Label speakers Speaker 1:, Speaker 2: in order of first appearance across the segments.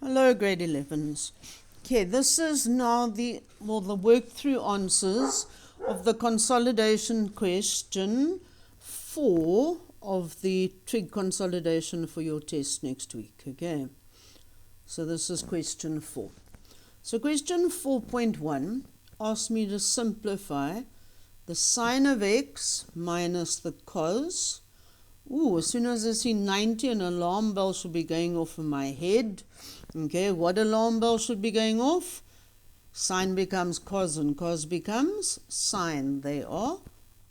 Speaker 1: Hello, grade 11s. Okay, this is now the work through answers of the consolidation question 4 of the trig consolidation for your test next week. Okay, so this is question 4. So question 4.1 asks me to simplify the sine of x minus the cos. As soon as I see 90, an alarm bell should be going off in my head. Okay, what alarm bell should be going off? Sine becomes cos and cos becomes sine. They are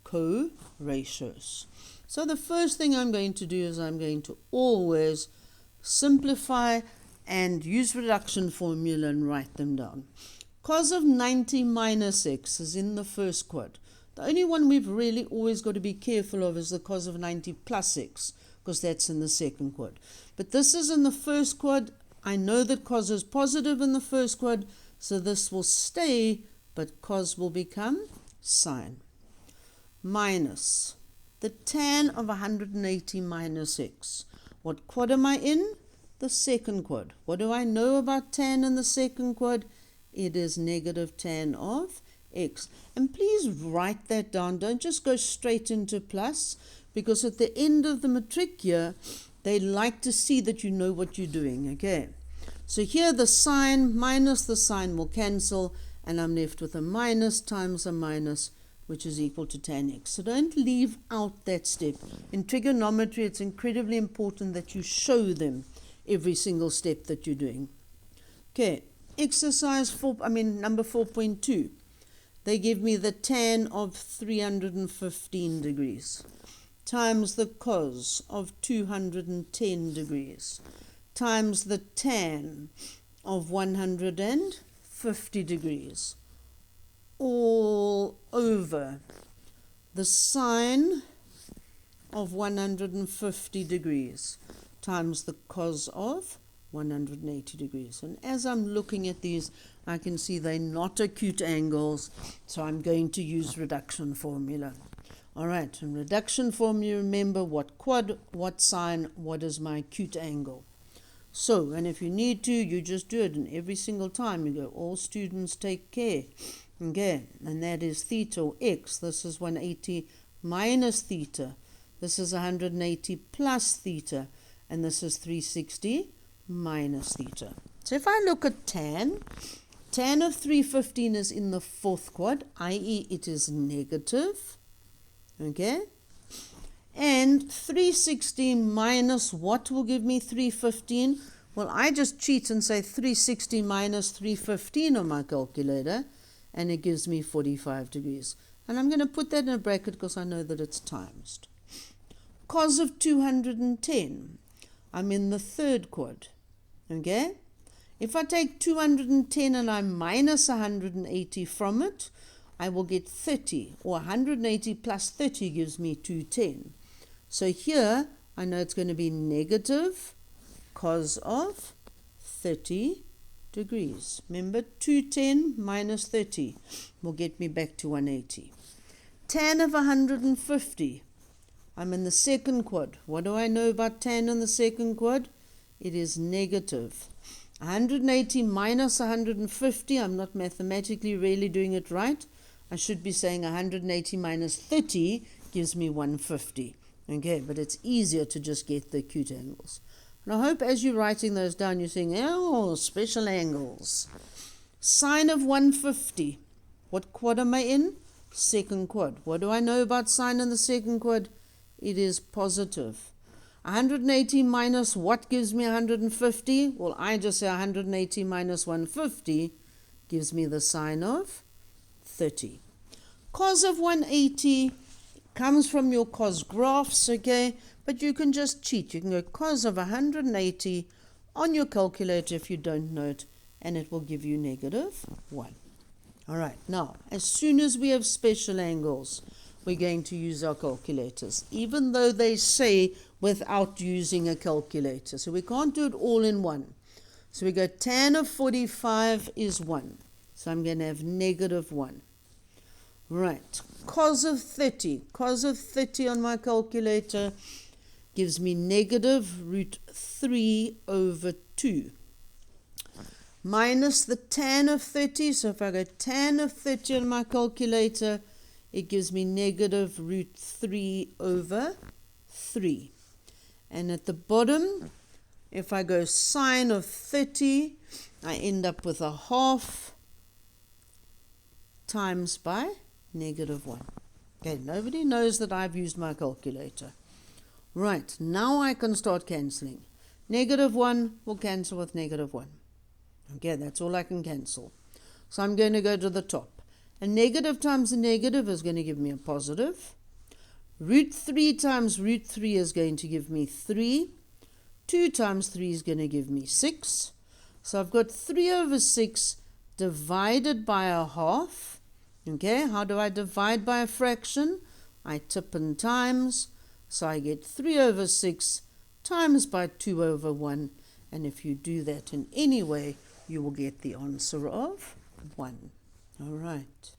Speaker 1: co-ratios. So the first thing I'm going to do is I'm going to always simplify and use reduction formula and write them down. Cos of 90 minus x is in the first quad. The only one we've really always got to be careful of is the cos of 90 plus x, because that's in the second quad. But this is in the first quad. I know that cos is positive in the first quad, so this will stay, but cos will become sine. Minus the tan of 180 minus x. What quad am I in? The second quad. What do I know about tan in the second quad? It is negative tan of x. And please write that down. Don't just go straight into plus, because at the end of the matric year, they like to see that you know what you're doing. Okay, so here the sine minus the sine will cancel, and I'm left with a minus times a minus, which is equal to tan x. So don't leave out that step. In trigonometry, it's incredibly important that you show them every single step that you're doing. Okay, exercise number 4.2. They give me the tan of 315 degrees times the cos of 210 degrees times the tan of 150 degrees all over the sine of 150 degrees times the cos of 180 degrees. And as I'm looking at these, I can see they're not acute angles, so I'm going to use reduction formula. All right, in reduction formula, remember what quad, what sine, what is my acute angle. So, and if you need to, you just do it, and every single time you go, all students take care. Okay, and that is theta or x. This is 180 minus theta. This is 180 plus theta, and this is 360 minus theta. So if I look at tan of 315 is in the fourth quad, i.e. it is negative. Okay, and 360 minus what will give me 315? Well, I just cheat and say 360 minus 315 on my calculator, and it gives me 45 degrees. And I'm going to put that in a bracket because I know that it's times. Cos of 210, I'm in the third quad. Okay, if I take 210 and I minus 180 from it, I will get 30, or 180 plus 30 gives me 210. So here, I know it's going to be negative cos of 30 degrees. Remember, 210 minus 30 will get me back to 180. Tan of 150, I'm in the second quad. What do I know about tan in the second quad? It is negative. 180 minus 150, I'm not mathematically really doing it right. I should be saying 180 minus 30 gives me 150. Okay, but it's easier to just get the acute angles. And I hope as you're writing those down, you're saying, oh, special angles. Sine of 150. What quad am I in? Second quad. What do I know about sine in the second quad? It is positive. 180 minus what gives me 150? Well, I just say 180 minus 150 gives me the sine of 30. Cos of 180 comes from your cos graphs, okay? But you can just cheat. You can go cos of 180 on your calculator if you don't know it, and it will give you negative 1. All right, now, as soon as we have special angles, we're going to use our calculators, even though they say without using a calculator. So we can't do it all in one. So we go tan of 45 is 1. So I'm going to have negative 1. Right, cos of 30. Cos of 30 on my calculator gives me negative root 3 over 2. minus the tan of 30. So if I go tan of 30 on my calculator, it gives me negative root 3 over 3. And at the bottom, if I go sine of 30, I end up with a half times by negative 1. Okay, nobody knows that I've used my calculator. Right, now I can start cancelling. Negative 1 will cancel with negative 1. Okay, that's all I can cancel. So I'm going to go to the top. A negative times a negative is going to give me a positive. Root 3 times root 3 is going to give me 3. 2 times 3 is going to give me 6. So I've got 3 over 6 divided by a half. Okay, how do I divide by a fraction? I tip and times. So I get 3 over 6 times by 2 over 1. And if you do that in any way, you will get the answer of 1. All right.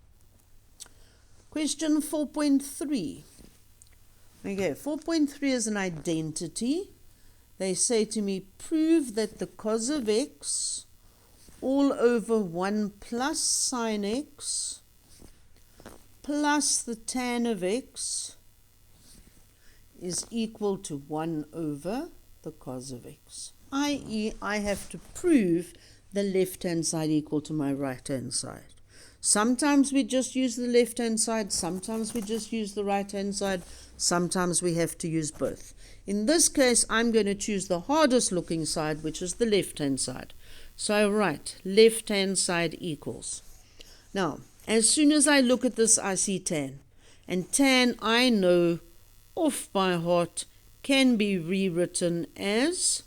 Speaker 1: Question 4.3. Okay, 4.3 is an identity. They say to me, prove that the cos of x all over 1 plus sine x plus the tan of x is equal to 1 over the cos of x. I.e., I have to prove the left-hand side equal to my right-hand side. Sometimes we just use the left-hand side, sometimes we just use the right-hand side, sometimes we have to use both. In this case, I'm going to choose the hardest looking side, which is the left-hand side. So I write left-hand side equals. Now, as soon as I look at this, I see tan. And tan, I know off by heart, can be rewritten as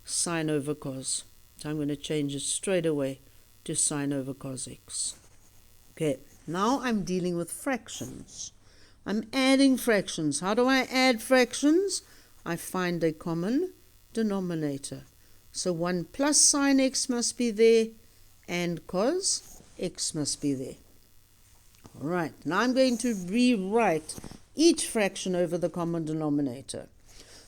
Speaker 1: sine over cos. So I'm going to change it straight away to sine over cos x. Okay, now I'm dealing with fractions. I'm adding fractions. How do I add fractions? I find a common denominator. So 1 plus sine x must be there and cos x must be there. All right, now I'm going to rewrite each fraction over the common denominator.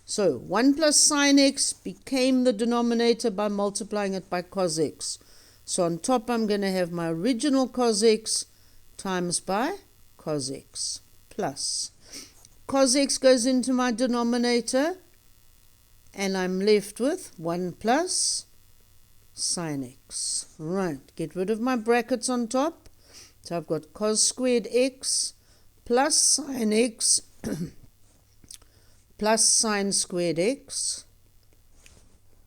Speaker 1: So 1 plus sine x became the denominator by multiplying it by cos x. So on top I'm going to have my original cos x times by cos x plus. Cos x goes into my denominator and I'm left with 1 plus sine x. Right, get rid of my brackets on top. So I've got cos squared x plus sine x plus sine squared x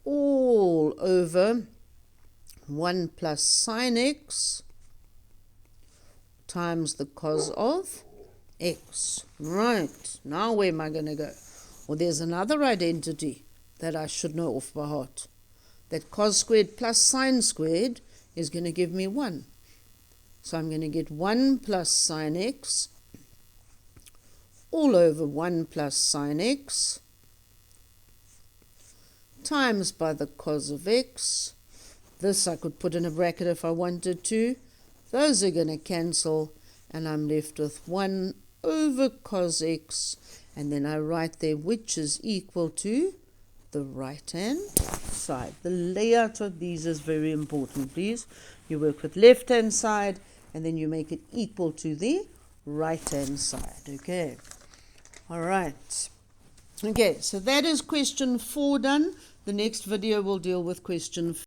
Speaker 1: all over 1 plus sine x times the cos of x. Right, now where am I going to go? Well, there's another identity that I should know off by heart. That cos squared plus sine squared is going to give me 1. So I'm going to get 1 plus sine x all over 1 plus sine x times by the cos of x. This I could put in a bracket if I wanted to. Those are going to cancel and I'm left with 1 over cos x, and then I write there which is equal to the right-hand side. The layout of these is very important, please. You work with left-hand side and then you make it equal to the right-hand side. Okay. All right. Okay, so that is question 4 done. The next video will deal with question 5.